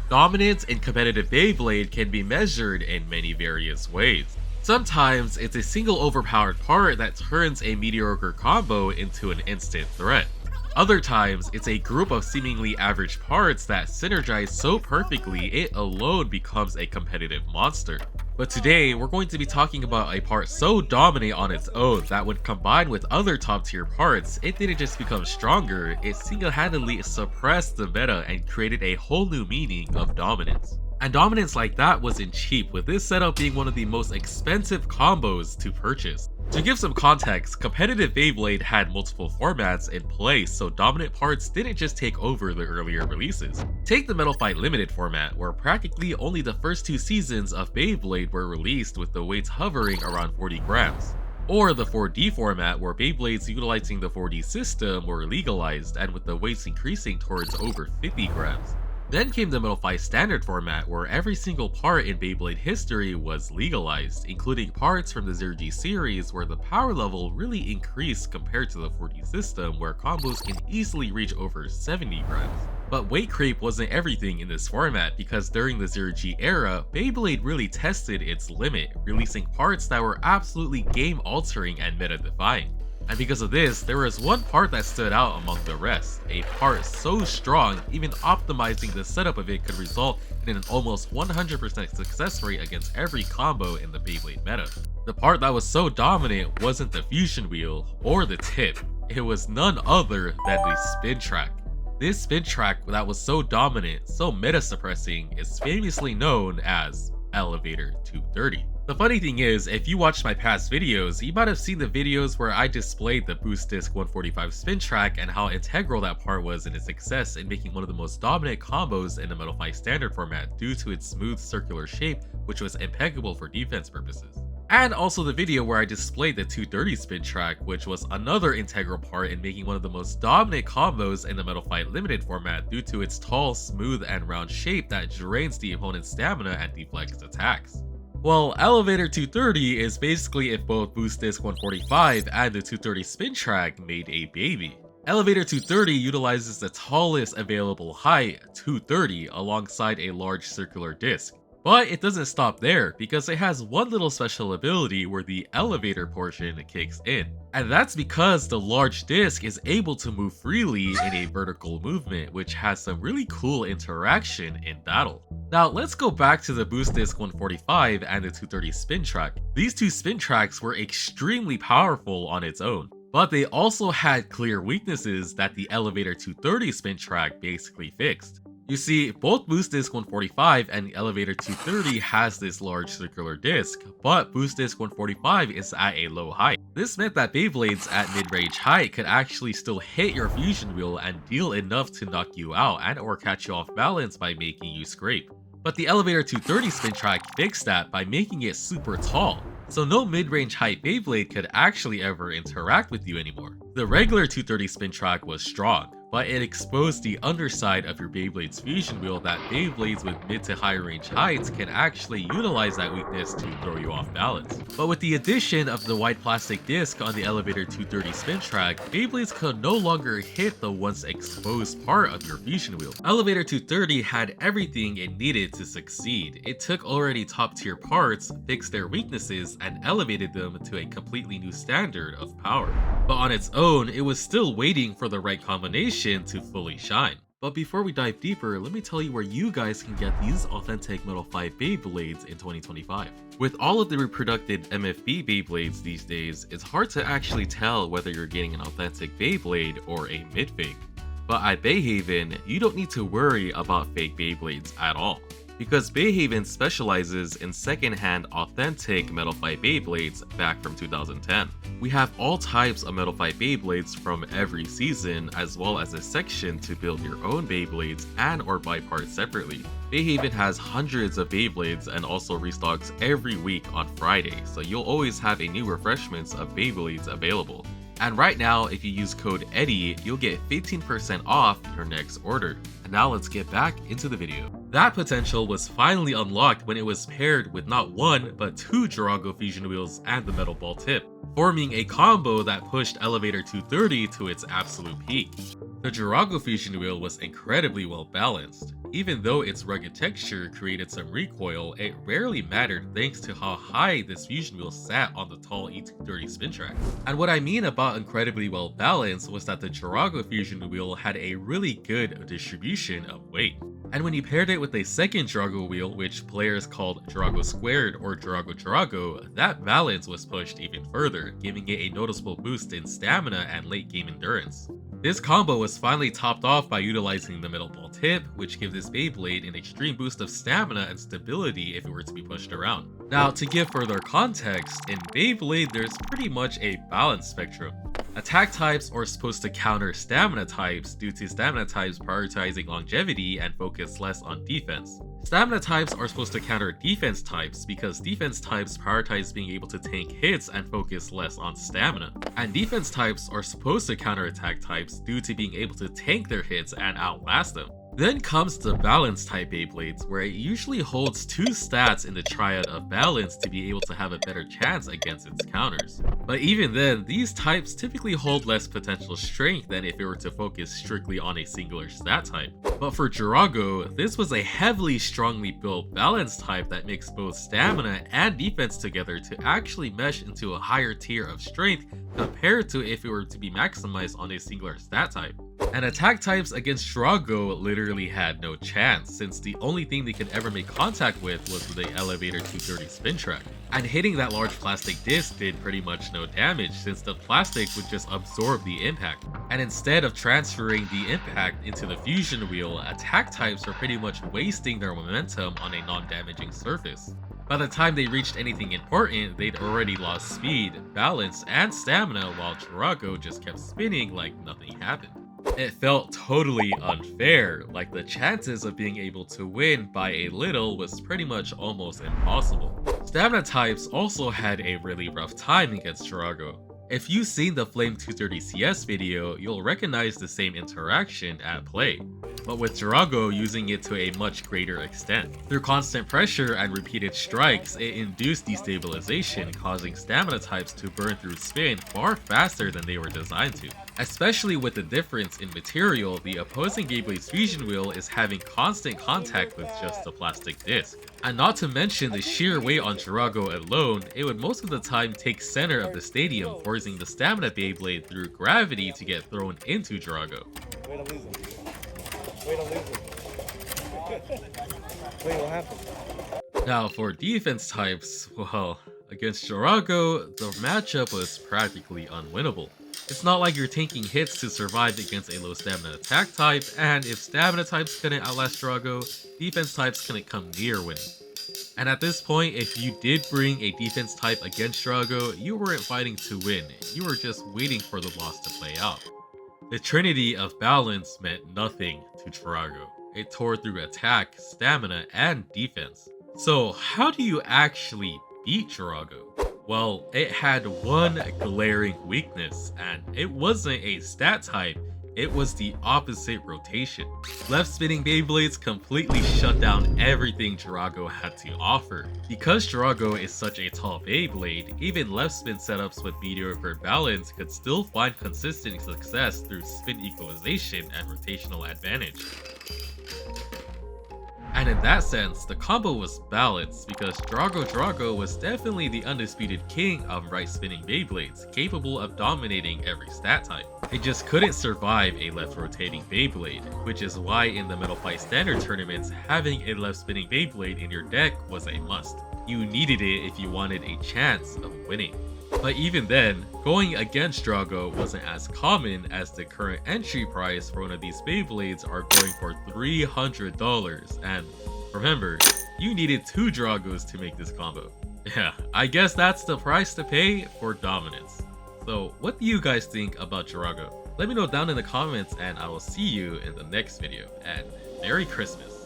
Dominance in competitive Beyblade can be measured in many various ways. Sometimes it's a single overpowered part that turns a mediocre combo into an instant threat. Other times, it's a group of seemingly average parts that synergize so perfectly it alone becomes a competitive monster. But today, we're going to be talking about a part so dominant on its own that when combined with other top tier parts, it didn't just become stronger, it single-handedly suppressed the meta and created a whole new meaning of dominance. And dominance like that wasn't cheap, with this setup being one of the most expensive combos to purchase. To give some context, competitive Beyblade had multiple formats in place, so dominant parts didn't just take over the earlier releases. Take the Metal Fight Limited format, where practically only the first 2 seasons of Beyblade were released with the weights hovering around 40 grams. Or the 4D format, where Beyblades utilizing the 4D system were legalized and with the weights increasing towards over 50 grams. Then came the Metal Fight Standard format, where every single part in Beyblade history was legalized, including parts from the 0G series where the power level really increased compared to the 4D system where combos can easily reach over 70 grams. But weight creep wasn't everything in this format, because during the 0G era, Beyblade really tested its limit, releasing parts that were absolutely game altering and meta defying. And because of this, there was one part that stood out among the rest, a part so strong, even optimizing the setup of it could result in an almost 100% success rate against every combo in the Beyblade meta. The part that was so dominant wasn't the fusion wheel or the tip, it was none other than the spin track. This spin track that was so dominant, so meta suppressing, is famously known as Elevator 230. The funny thing is, if you watched my past videos, you might have seen the videos where I displayed the Boost Disc 145 spin track and how integral that part was in its success in making one of the most dominant combos in the Metal Fight Standard format due to its smooth circular shape, which was impeccable for defense purposes. And also the video where I displayed the 230 spin track, which was another integral part in making one of the most dominant combos in the Metal Fight Limited format due to its tall, smooth, and round shape that drains the opponent's stamina and deflects attacks. Well, Elevator 230 is basically if both Boost Disc 145 and the 230 spin track made a baby. Elevator 230 utilizes the tallest available height, 230, alongside a large circular disc. But it doesn't stop there, because it has one little special ability where the elevator portion kicks in. And that's because the large disc is able to move freely in a vertical movement, which has some really cool interaction in battle. Now let's go back to the Boost Disc 145 and the 230 spin track. These two spin tracks were extremely powerful on its own, but they also had clear weaknesses that the Elevator 230 spin track basically fixed. You see, both Boost Disc 145 and Elevator 230 has this large circular disc, but Boost Disc 145 is at a low height. This meant that Beyblades at mid-range height could actually still hit your fusion wheel and deal enough to knock you out and or catch you off balance by making you scrape. But the Elevator 230 spin track fixed that by making it super tall, so no mid-range height Beyblade could actually ever interact with you anymore. The regular 230 spin track was strong, but it exposed the underside of your Beyblade's fusion wheel that Beyblades with mid to high range heights can actually utilize that weakness to throw you off balance. But with the addition of the white plastic disc on the Elevator 230 spin track, Beyblades could no longer hit the once exposed part of your fusion wheel. Elevator 230 had everything it needed to succeed. It took already top tier parts, fixed their weaknesses, and elevated them to a completely new standard of power. But on its own, it was still waiting for the right combination to fully shine. But before we dive deeper, let me tell you where you guys can get these authentic Metal Fight Beyblades in 2025. With all of the reproduced MFB Beyblades these days, it's hard to actually tell whether you're getting an authentic Beyblade or a mid-fake. But at Beyhaven, you don't need to worry about fake Beyblades at all, because Beyhaven specializes in second-hand authentic Metal Fight Beyblades back from 2010. We have all types of Metal Fight Beyblades from every season, as well as a section to build your own Beyblades and or buy parts separately. Beyhaven has hundreds of Beyblades and also restocks every week on Friday, so you'll always have a new refreshments of Beyblades available. And right now, if you use code EDDIE, you'll get 15% off your next order. And now let's get back into the video. That potential was finally unlocked when it was paired with not one, but two Girago fusion wheels and the metal ball tip, forming a combo that pushed Elevator 230 to its absolute peak. The Girago fusion wheel was incredibly well balanced. Even though its rugged texture created some recoil, it rarely mattered thanks to how high this fusion wheel sat on the tall E230 spin track. And what I mean about incredibly well balanced was that the Girago fusion wheel had a really good distribution of weight. And when you paired it with a second Girago wheel, which players called Girago Squared or Girago, that balance was pushed even further, giving it a noticeable boost in stamina and late game endurance. This combo was finally topped off by utilizing the middle ball tip, which gives this Beyblade an extreme boost of stamina and stability if it were to be pushed around. Now, to give further context, in Beyblade there's pretty much a balanced spectrum. Attack types are supposed to counter stamina types due to stamina types prioritizing longevity and focus less on defense. Stamina types are supposed to counter defense types because defense types prioritize being able to tank hits and focus less on stamina. And defense types are supposed to counter attack types due to being able to tank their hits and outlast them. Then comes the balance type Beyblades, where it usually holds two stats in the triad of balance to be able to have a better chance against its counters. But even then, these types typically hold less potential strength than if it were to focus strictly on a singular stat type. But for Girago, this was a heavily strongly built balance type that mixed both stamina and defense together to actually mesh into a higher tier of strength compared to if it were to be maximized on a singular stat type. And attack types against Girago literally had no chance, since the only thing they could ever make contact with was the elevator 230 spin track. And hitting that large plastic disc did pretty much no damage, since the plastic would just absorb the impact. And instead of transferring the impact into the fusion wheel, attack types were pretty much wasting their momentum on a non-damaging surface. By the time they reached anything important, they'd already lost speed, balance, and stamina, while Girago just kept spinning like nothing happened. It felt totally unfair, like the chances of being able to win by a little was pretty much almost impossible. Stamina types also had a really rough time against Girago. If you've seen the Flame 230 CS video, you'll recognize the same interaction at play, but with Girago using it to a much greater extent. Through constant pressure and repeated strikes, it induced destabilization, causing stamina types to burn through spin far faster than they were designed to. Especially with the difference in material, the opposing Beyblade's fusion wheel is having constant contact with just the plastic disc. And not to mention the sheer weight on Girago alone, it would most of the time take center of the stadium, forcing the stamina Beyblade through gravity to get thrown into Girago. Wait, I'm losing. Wait, I'm losing. Wait, what happened? Now for defense types, well, against Girago, the matchup was practically unwinnable. It's not like you're taking hits to survive against a low stamina attack type, and if stamina types couldn't outlast Girago, defense types couldn't come near winning. And at this point, if you did bring a defense type against Girago, you weren't fighting to win, you were just waiting for the loss to play out. The trinity of balance meant nothing to Girago. It tore through attack, stamina, and defense. So how do you actually beat Girago? Well, it had one glaring weakness, and it wasn't a stat type, it was the opposite rotation. Left spinning Beyblades completely shut down everything Girago had to offer. Because Girago is such a tall Beyblade, even left spin setups with mediocre balance could still find consistent success through spin equalization and rotational advantage. And in that sense, the combo was balanced because Girago was definitely the undisputed king of right spinning Beyblades, capable of dominating every stat type. It just couldn't survive a left rotating Beyblade, which is why in the Metal Fight Standard tournaments, having a left spinning Beyblade in your deck was a must. You needed it if you wanted a chance of winning. But even then, going against Girago wasn't as common, as the current entry price for one of these Beyblades are going for $300, and remember, you needed 2 Giragos to make this combo. Yeah, I guess that's the price to pay for dominance. So what do you guys think about Girago? Let me know down in the comments, and I will see you in the next video, and Merry Christmas!